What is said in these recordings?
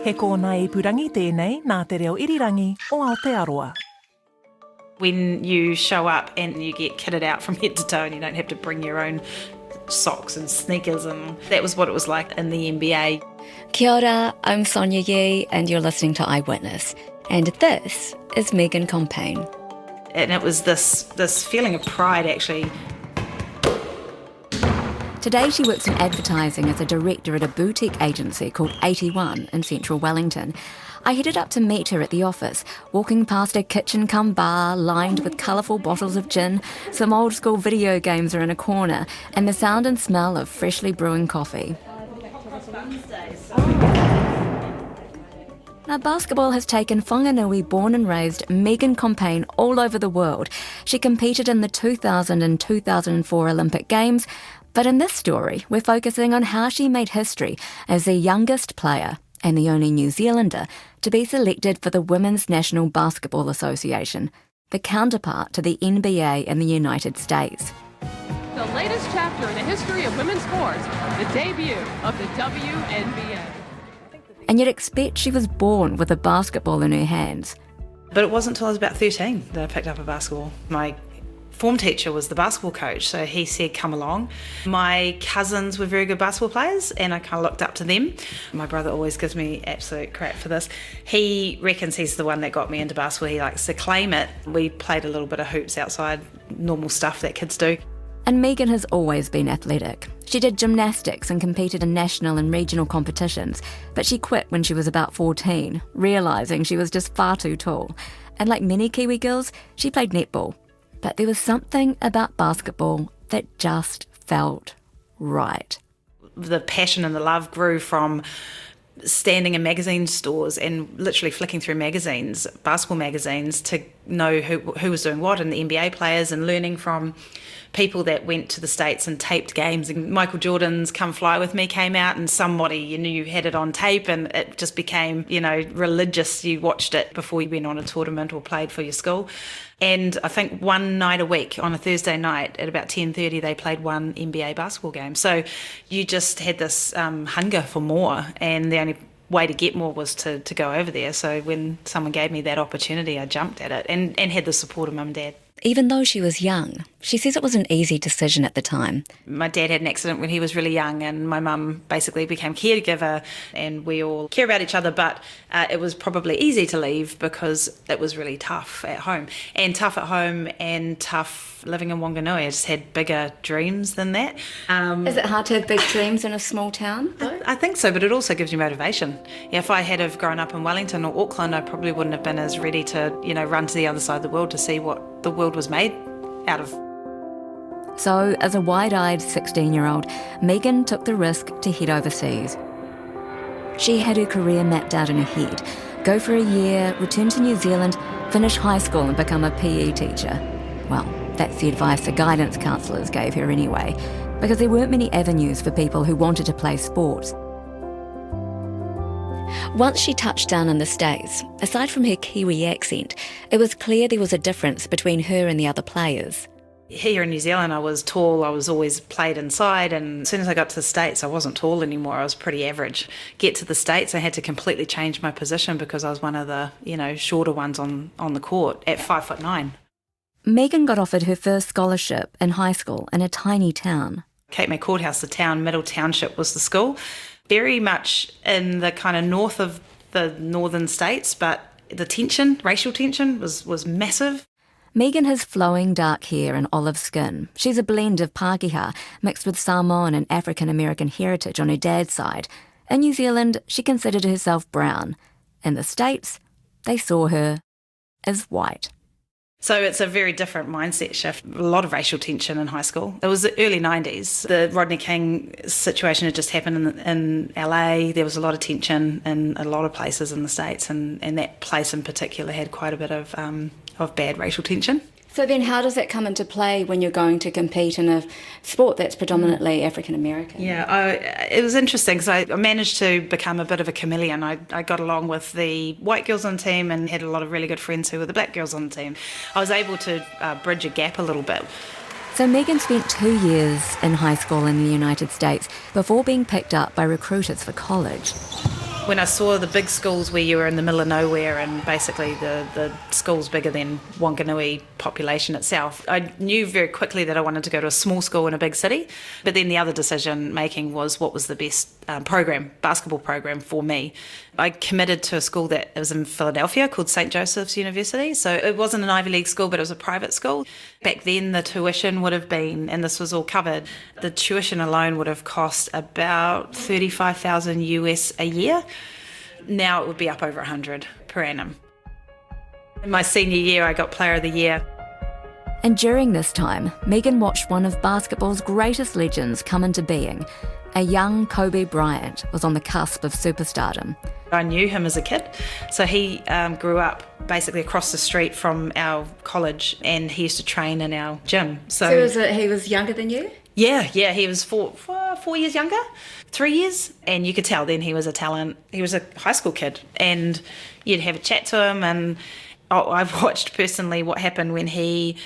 He kōna ipurangi tēnei nā te reo irirangi o Aotearoa. When you show up and you get kitted out from head to toe and you don't have to bring your own socks and sneakers, and that was what it was like in the NBA. Kia ora, I'm Sonia Yee and you're listening to Eyewitness. And this is Megan Compain. And it was this feeling of pride, actually. Today she works in advertising as a director at a boutique agency called 81 in central Wellington. I headed up to meet her at the office, walking past a kitchen-cum-bar lined with colourful bottles of gin. Some old-school video games are in a corner, and the sound and smell of freshly brewing coffee. Now, basketball has taken Whanganui born and raised Megan Compain all over the world. She competed in the 2000 and 2004 Olympic Games, but in this story, we're focusing on how she made history as the youngest player and the only New Zealander to be selected for the Women's National Basketball Association, the counterpart to the NBA in the United States. The latest chapter in the history of women's sports, the debut of the WNBA. And you'd expect she was born with a basketball in her hands. But it wasn't until I was about 13 that I picked up a basketball. My form teacher was the basketball coach, so he said, come along. My cousins were very good basketball players, and I kind of looked up to them. My brother always gives me absolute crap for this. He reckons he's the one that got me into basketball. He likes to claim it. We played a little bit of hoops outside, normal stuff that kids do. And Megan has always been athletic. She did gymnastics and competed in national and regional competitions, but she quit when she was about 14, realising she was just far too tall. And like many Kiwi girls, she played netball. But there was something about basketball that just felt right. The passion and the love grew from standing in magazine stores and literally flicking through magazines, basketball magazines, to know who was doing what, and the NBA players, and learning from people that went to the States and taped games. And Michael Jordan's Come Fly With Me came out, and somebody you knew had it on tape, and it just became, religious. You watched it before you went on a tournament or played for your school. And I think one night a week, on a Thursday night at about 10:30, they played one NBA basketball game. So you just had this hunger for more, and the only way to get more was to go over there. So when someone gave me that opportunity, I jumped at it and had the support of mum and dad. Even though she was young, she says it was an easy decision at the time. My dad had an accident when he was really young, and my mum basically became caregiver, and we all care about each other, but it was probably easy to leave because it was really tough at home. And tough living in Whanganui. I just had bigger dreams than that. Is it hard to have big dreams in a small town, though? I think so, but it also gives you motivation. If I had have grown up in Wellington or Auckland, I probably wouldn't have been as ready to, run to the other side of the world to see what the world was made out of. So, as a wide-eyed 16-year-old, Megan took the risk to head overseas. She had her career mapped out in her head. Go for a year, return to New Zealand, finish high school and become a PE teacher. Well, that's the advice the guidance counsellors gave her anyway, because there weren't many avenues for people who wanted to play sports. Once she touched down in the States, aside from her Kiwi accent, it was clear there was a difference between her and the other players. Here in New Zealand, I was tall. I was always played inside, and as soon as I got to the States, I wasn't tall anymore. I was pretty average. Get to the States, I had to completely change my position because I was one of the, shorter ones on the court at 5'9". Megan got offered her first scholarship in high school in a tiny town. Cape May Courthouse, the town, Middle Township was the school. Very much in the kind of north of the northern states, but the racial tension was massive. Megan has flowing dark hair and olive skin. She's a blend of Pākehā mixed with Samoan and African American heritage on her dad's side. In New Zealand, she considered herself brown. In the States, they saw her as white. So it's a very different mindset shift. A lot of racial tension in high school. It was the early 90s. The Rodney King situation had just happened in LA. There was a lot of tension in a lot of places in the States, and that place in particular had quite a bit of bad racial tension. So then how does that come into play when you're going to compete in a sport that's predominantly African American? Yeah, it was interesting because I managed to become a bit of a chameleon. I got along with the white girls on the team and had a lot of really good friends who were the black girls on the team. I was able to bridge a gap a little bit. So Megan spent 2 years in high school in the United States before being picked up by recruiters for college. When I saw the big schools where you were in the middle of nowhere and basically the school's bigger than Whanganui population itself, I knew very quickly that I wanted to go to a small school in a big city. But then the other decision making was what was the best basketball program for me. I committed to a school that was in Philadelphia called St. Joseph's University. So it wasn't an Ivy League school, but it was a private school. Back then the tuition would have been, and this was all covered, the tuition alone would have cost about $35,000 US a year. Now it would be up over 100 per annum. In my senior year, I got Player of the Year. And during this time, Megan watched one of basketball's greatest legends come into being. A young Kobe Bryant was on the cusp of superstardom. I knew him as a kid. So he grew up basically across the street from our college, and he used to train in our gym. So he was younger than you? Yeah, he was 4 years younger, 3 years, and you could tell then he was a talent. He was a high school kid, and you'd have a chat to him, and I've watched personally what happened when he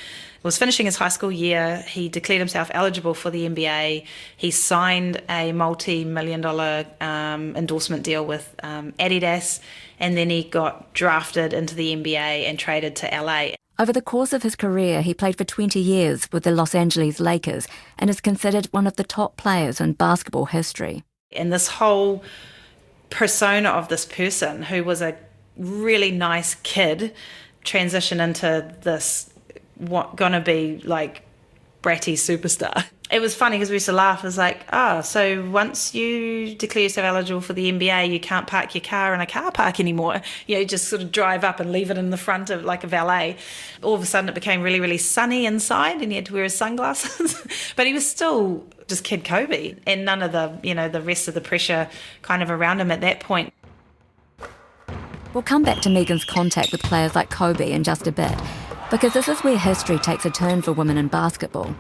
was finishing his high school year. He declared himself eligible for the NBA. He signed a multi-million-dollar endorsement deal with Adidas, and then he got drafted into the NBA and traded to LA. Over the course of his career, he played for 20 years with the Los Angeles Lakers and is considered one of the top players in basketball history. And this whole persona of this person who was a really nice kid transitioned into this gonna be like bratty superstar. It was funny because we used to laugh. It was like, so once you declare yourself eligible for the NBA, you can't park your car in a car park anymore. You just sort of drive up and leave it in the front of like a valet. All of a sudden it became really, really sunny inside and he had to wear his sunglasses. But he was still just Kid Kobe, and none of the rest of the pressure kind of around him at that point. We'll come back to Megan's contact with players like Kobe in just a bit, because this is where history takes a turn for women in basketball.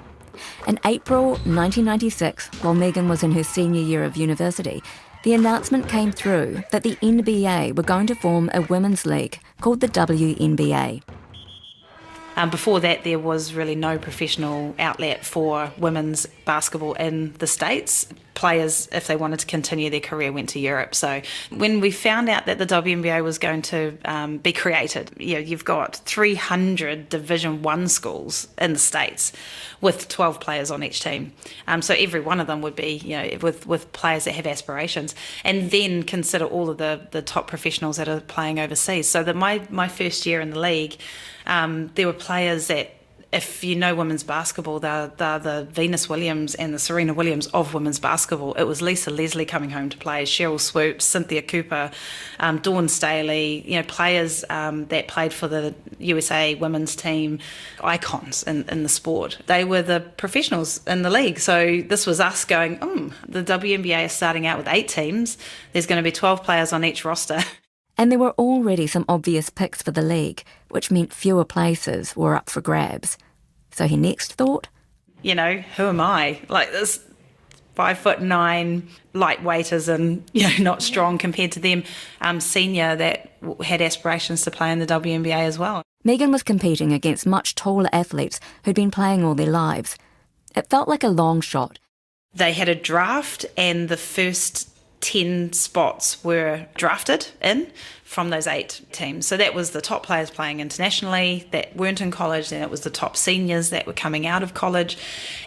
In April 1996, while Megan was in her senior year of university, the announcement came through that the NBA were going to form a women's league called the WNBA. Before that, there was really no professional outlet for women's basketball in the States. Players, if they wanted to continue their career, went to Europe. So when we found out that the WNBA was going to be created, you've got 300 Division I schools in the States with 12 players on each team. So every one of them would be, with players that have aspirations. And then consider all of the top professionals that are playing overseas. So that my first year in the league, there were players that, if you know women's basketball, they're the Venus Williams and the Serena Williams of women's basketball. It was Lisa Leslie coming home to play, Cheryl Swoops, Cynthia Cooper, Dawn Staley, players that played for the USA women's team, icons in the sport. They were the professionals in the league. So this was us going, the WNBA is starting out with 8 teams. There's going to be 12 players on each roster. And there were already some obvious picks for the league, which meant fewer places were up for grabs. So he next thought, who am I? Like this 5'9", lightweighters and not strong compared to them, senior that had aspirations to play in the WNBA as well. Megan was competing against much taller athletes who'd been playing all their lives. It felt like a long shot. They had a draft, and the first 10 spots were drafted in from those 8 teams. So that was the top players playing internationally that weren't in college, then it was the top seniors that were coming out of college.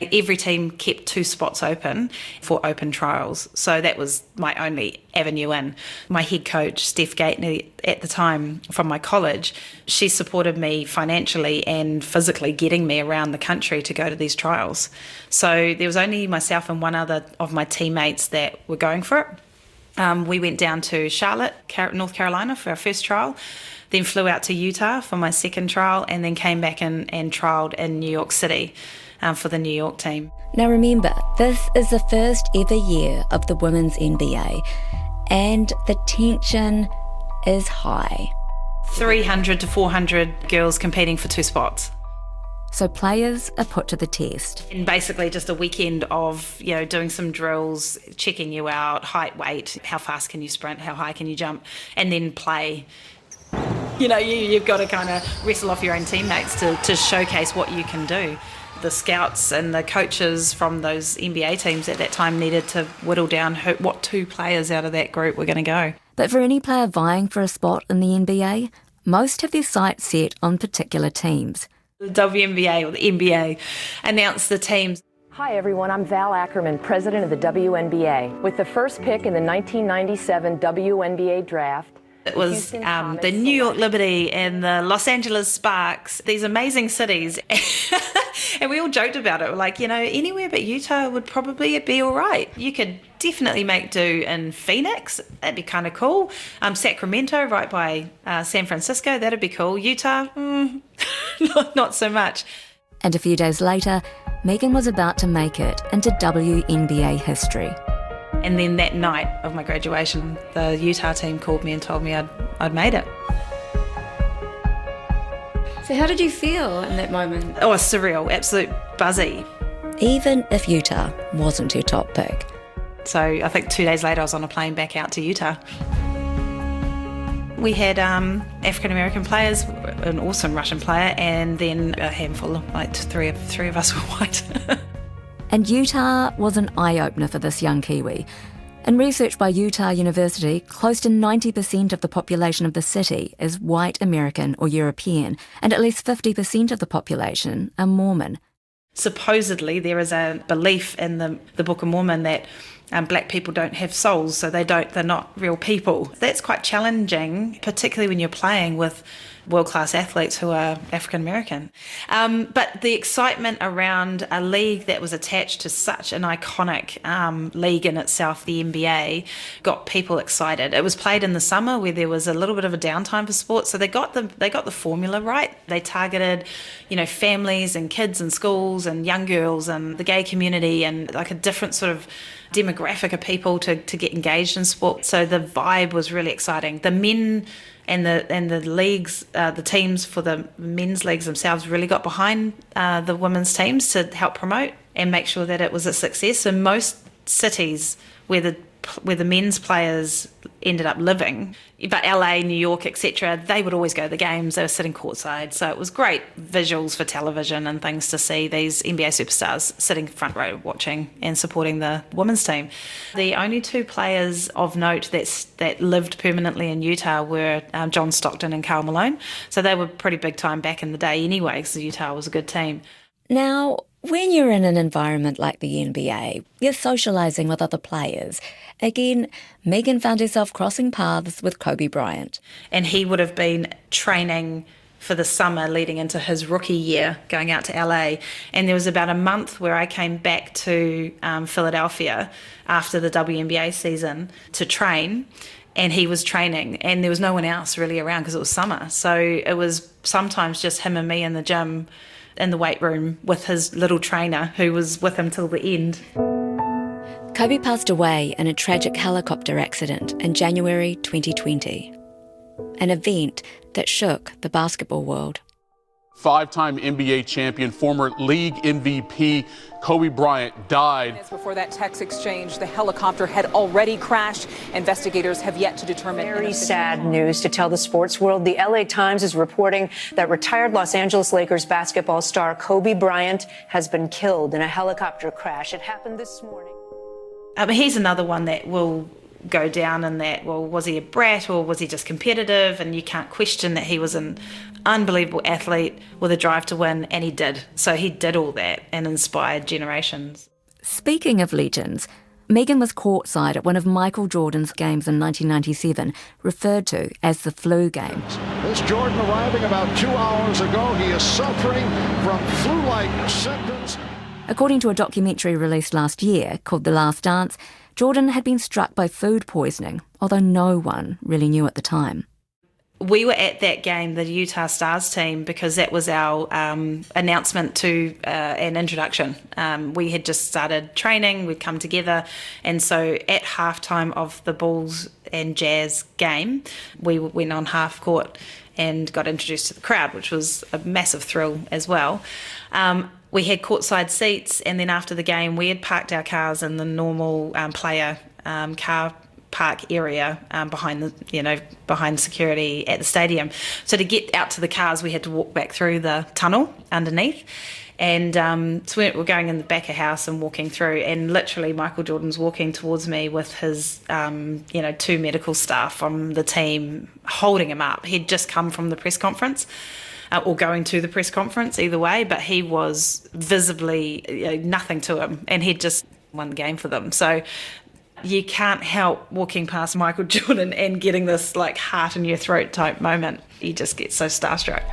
Every team kept 2 spots open for open trials. So that was my only avenue in. My head coach, Steph Gatney, at the time from my college, she supported me financially and physically getting me around the country to go to these trials. So there was only myself and one other of my teammates that were going for it. We went down to Charlotte, North Carolina for our first trial, then flew out to Utah for my second trial, and then came back and trialled in New York City for the New York team. Now remember, this is the first ever year of the Women's NBA, and the tension is high. 300 to 400 girls competing for 2 spots. So players are put to the test. And basically just a weekend of, doing some drills, checking you out, height, weight, how fast can you sprint, how high can you jump, and then play. You've got to kind of wrestle off your own teammates to showcase what you can do. The scouts and the coaches from those NBA teams at that time needed to whittle down what 2 players out of that group were going to go. But for any player vying for a spot in the NBA, most have their sights set on particular teams. The WNBA or the NBA announced the teams. Hi everyone, I'm Val Ackerman, president of the WNBA. With the first pick in the 1997 WNBA draft, it was the New York Liberty and the Los Angeles Sparks, these amazing cities. And we all joked about it. We're like, anywhere but Utah would probably be all right. You could definitely make do in Phoenix. That'd be kind of cool. Sacramento, right by San Francisco, that'd be cool. Utah, not so much. And a few days later, Megan was about to make it into WNBA history. And then that night of my graduation, the Utah team called me and told me I'd made it. So how did you feel in that moment? Oh, surreal, absolute buzzy. Even if Utah wasn't your top pick. So I think 2 days later I was on a plane back out to Utah. We had African-American players, an awesome Russian player, and then a handful, like three of us were white. And Utah was an eye-opener for this young Kiwi. In research by Utah University, close to 90% of the population of the city is white American or European, and at least 50% of the population are Mormon. Supposedly there is a belief in the Book of Mormon that black people don't have souls, so they're not real people. That's quite challenging, particularly when you're playing with world-class athletes who are African American. But the excitement around a league that was attached to such an iconic league in itself, the NBA, got people excited. It was played in the summer where there was a little bit of a downtime for sports, so they got the formula right. They targeted, families and kids and schools and young girls and the gay community and like a different sort of demographic of people to get engaged in sport. So the vibe was really exciting. The men and the leagues, the teams for the men's leagues themselves really got behind the women's teams to help promote and make sure that it was a success. In most cities where the men's players ended up living, but LA, New York, etc., they would always go to the games. They were sitting courtside, so it was great visuals for television and things to see these NBA superstars sitting front row watching and supporting the women's team. The only two players of note that lived permanently in Utah were John Stockton and Karl Malone, so they were pretty big time back in the day anyway, because Utah was a good team. Now, when you're in an environment like the NBA, you're socialising with other players. Again, Megan found herself crossing paths with Kobe Bryant. And he would have been training for the summer leading into his rookie year, going out to LA. And there was about a month where I came back to Philadelphia after the WNBA season to train. And he was training, and there was no one else really around because it was summer. So it was sometimes just him and me in the gym, in the weight room with his little trainer who was with him till the end. Kobe passed away in a tragic helicopter accident in January 2020, an event that shook the basketball world. Five-time NBA champion, former league MVP Kobe Bryant died. Minutes before that text exchange, the helicopter had already crashed. Investigators have yet to determine. Very sad news to tell the sports world. The LA Times is reporting that retired Los Angeles Lakers basketball star Kobe Bryant has been killed in a helicopter crash. It happened this morning. He's another one that will go down in that, well, was he a brat or was he just competitive? And you can't question that he was an unbelievable athlete with a drive to win, and he did. So he did all that and inspired generations. Speaking of legends, Megan was courtside at one of Michael Jordan's games in 1997, referred to as the flu game. This Jordan arriving about 2 hours ago. He is suffering from flu-like symptoms. According to a documentary released last year called The Last Dance, Jordan had been struck by food poisoning, although no one really knew at the time. We were at that game, the Utah Stars team, because that was our announcement to an introduction. We had just started training, we'd come together, and so at halftime of the Bulls and Jazz game, we went on half court and got introduced to the crowd, which was a massive thrill as well. We had courtside seats, and then after the game, we had parked our cars in the normal player car park area behind security at the stadium. So to get out to the cars, we had to walk back through the tunnel underneath. And so we're going in the back of house and walking through, and literally Michael Jordan's walking towards me with his, 2 medical staff from the team holding him up. He'd just come from the press conference, or going to the press conference, either way, but he was visibly nothing to him, and he'd just won the game for them. So you can't help walking past Michael Jordan and getting this like heart in your throat type moment. You just get so starstruck.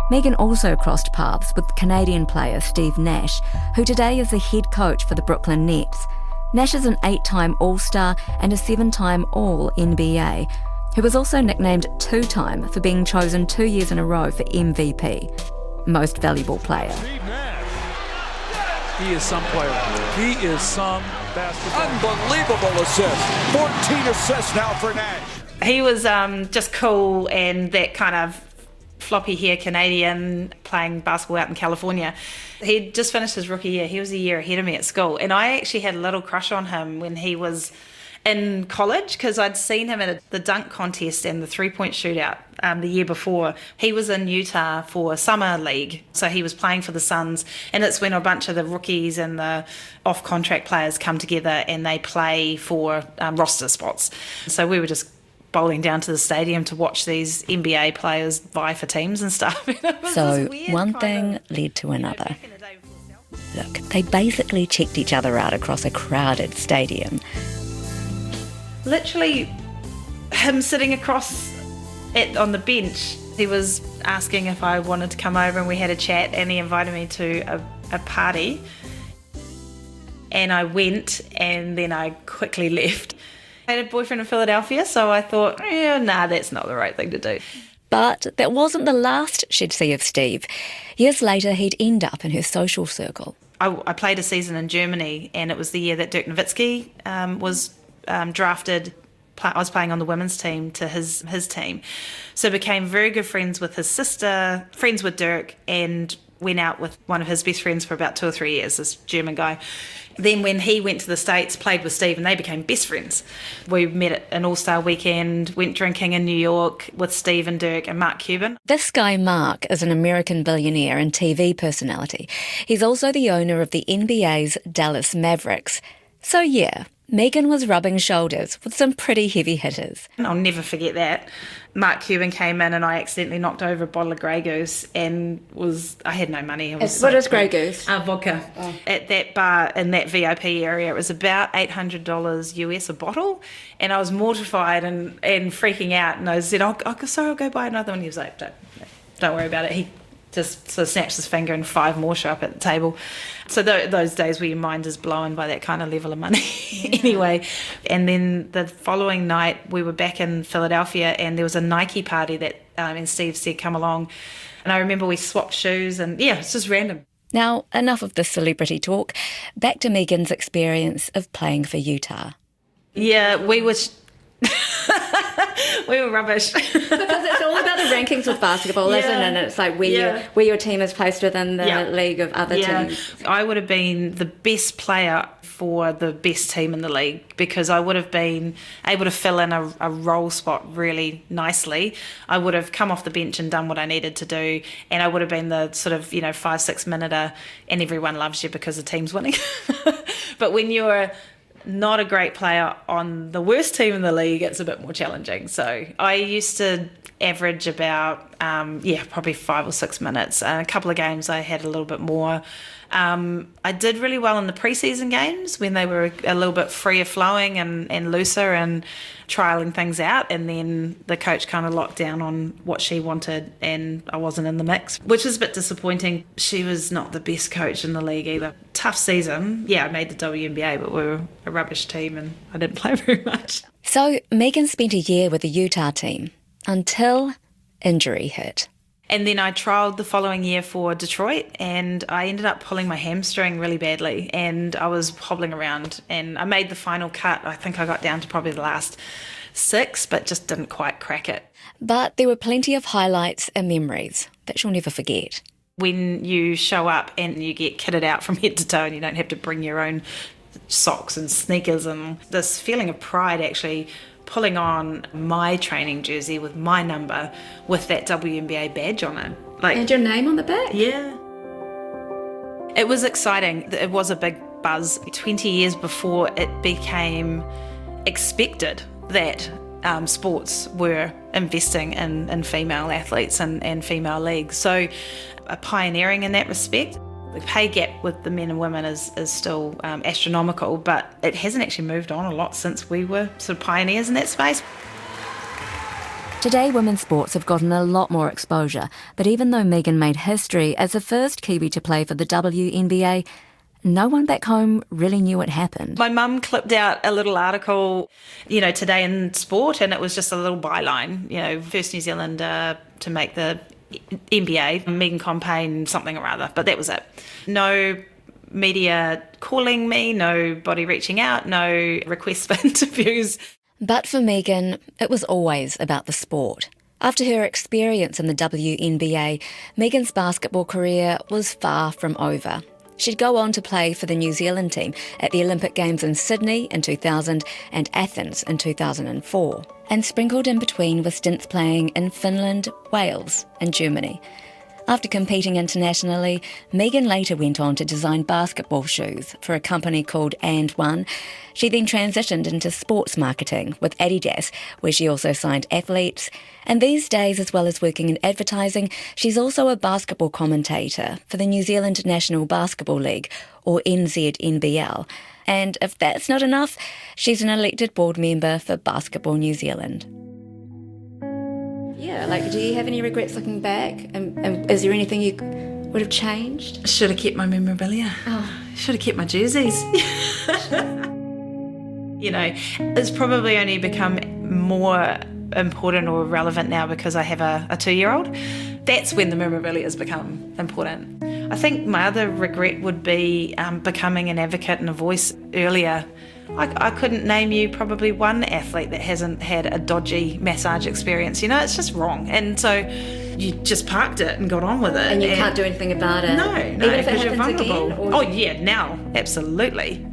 Megan also crossed paths with Canadian player Steve Nash, who today is the head coach for the Brooklyn Nets. Nash is an 8-time All-Star and a 7-time All-NBA, who was also nicknamed 2-time for being chosen 2 years in a row for MVP, Most Valuable Player. Steve Nash. He is some player. He is some basketball. Unbelievable assist. 14 assists now for Nash. He was just cool, and that kind of floppy hair Canadian playing basketball out in California. He'd just finished his rookie year. He was a year ahead of me at school, and I actually had a little crush on him when he was in college, because I'd seen him at the dunk contest and the 3-point shootout the year before. He was in Utah for summer league, so he was playing for the Suns, and it's when a bunch of the rookies and the off-contract players come together and they play for roster spots. So we were just bowling down to the stadium to watch these NBA players vie for teams and stuff. So one thing led to another. Look, they basically checked each other out across a crowded stadium. Literally, him sitting across on the bench, he was asking if I wanted to come over, and we had a chat, and he invited me to a party. And I went, and then I quickly left. I had a boyfriend in Philadelphia, so I thought, that's not the right thing to do. But that wasn't the last she'd see of Steve. Years later, he'd end up in her social circle. I played a season in Germany, and it was the year that Dirk Nowitzki was drafted. I was playing on the women's team to his team. So became very good friends with his sister, friends with Dirk, and went out with one of his best friends for about 2 or 3 years, this German guy. Then when he went to the States, played with Steve, and they became best friends. We met at an All-Star weekend, went drinking in New York with Steve and Dirk and Mark Cuban. This guy, Mark, is an American billionaire and TV personality. He's also the owner of the NBA's Dallas Mavericks. So yeah, Megan was rubbing shoulders with some pretty heavy hitters. I'll never forget that. Mark Cuban came in and I accidentally knocked over a bottle of Grey Goose and I had no money. What is Grey Goose? Vodka. Oh. At that bar in that VIP area, it was about $800 US a bottle, and I was mortified and freaking out, and I said, I'll go buy another one. He was like, don't worry about it. He just sort of snaps his finger and 5 more show up at the table. So those days where your mind is blown by that kind of level of money. Anyway, and then the following night we were back in Philadelphia, and there was a Nike party that and Steve said come along, and I remember we swapped shoes, and it's just random. Now, enough of this celebrity talk. Back to Megan's experience of playing for Utah. Yeah, we were... we were rubbish. Because it's all about the rankings with basketball, isn't it? And it's like where your team is placed within the league of other teams. I would have been the best player for the best team in the league, because I would have been able to fill in a role spot really nicely. I would have come off the bench and done what I needed to do, and I would have been the sort of 5-6 minute and everyone loves you because the team's winning. But when you're not a great player on the worst team in the league, it's a bit more challenging. So I used to average about, probably 5 or 6 minutes. A couple of games I had a little bit more. I did really well in the preseason games when they were a little bit freer flowing and looser and trialling things out, and then the coach kind of locked down on what she wanted and I wasn't in the mix, which was a bit disappointing. She was not the best coach in the league either. Tough season. Yeah, I made the WNBA, but we were a rubbish team and I didn't play very much. So Megan spent a year with the Utah team until injury hit. And then I trialled the following year for Detroit, and I ended up pulling my hamstring really badly, and I was hobbling around, and I made the final cut. I think I got down to probably the last 6, but just didn't quite crack it. But there were plenty of highlights and memories that you'll never forget. When you show up and you get kitted out from head to toe and you don't have to bring your own socks and sneakers, and this feeling of pride actually pulling on my training jersey with my number with that WNBA badge on it. And your name on the back? Yeah. It was exciting. It was a big buzz. 20 years before it became expected that sports were investing in female athletes and female leagues. So pioneering in that respect. The pay gap with the men and women is still astronomical, but it hasn't actually moved on a lot since we were sort of pioneers in that space. Today, women's sports have gotten a lot more exposure, but even though Megan made history as the first Kiwi to play for the WNBA, no one back home really knew it happened. My mum clipped out a little article, Today in Sport, and it was just a little byline, first New Zealander to make the NBA, Megan Compain, something or other, but that was it. No media calling me, nobody reaching out, no requests for interviews. But for Megan, it was always about the sport. After her experience in the WNBA, Megan's basketball career was far from over. She'd go on to play for the New Zealand team at the Olympic Games in Sydney in 2000 and Athens in 2004, and sprinkled in between with stints playing in Finland, Wales and Germany. After competing internationally, Megan later went on to design basketball shoes for a company called And One. She then transitioned into sports marketing with Adidas, where she also signed athletes. And these days, as well as working in advertising, she's also a basketball commentator for the New Zealand National Basketball League, or NZNBL. And if that's not enough, she's an elected board member for Basketball New Zealand. Yeah, do you have any regrets looking back? And is there anything you would have changed? Should have kept my memorabilia. Should have kept my jerseys. It's probably only become more important or relevant now because I have a 2-year-old. That's when the memorabilia has become important. I think my other regret would be becoming an advocate and a voice earlier. I couldn't name you probably one athlete that hasn't had a dodgy massage experience. It's just wrong. And so you just parked it and got on with it. And you can't do anything about it? No, even if it you're happens vulnerable. again? Now, absolutely.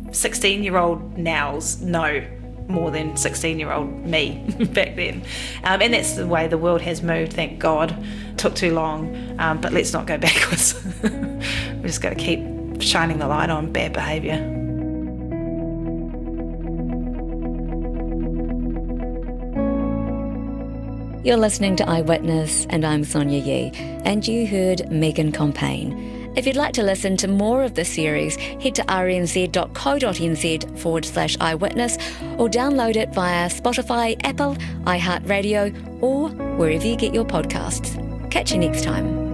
16-year-old nows know more than 16-year-old me back then. And that's the way the world has moved, thank God. Took too long, but let's not go backwards. We've just got to keep shining the light on bad behaviour. You're listening to Eyewitness, and I'm Sonia Yee, and you heard Megan Compain. If you'd like to listen to more of this series, head to rnz.co.nz/eyewitness or download it via Spotify, Apple, iHeartRadio, or wherever you get your podcasts. Catch you next time.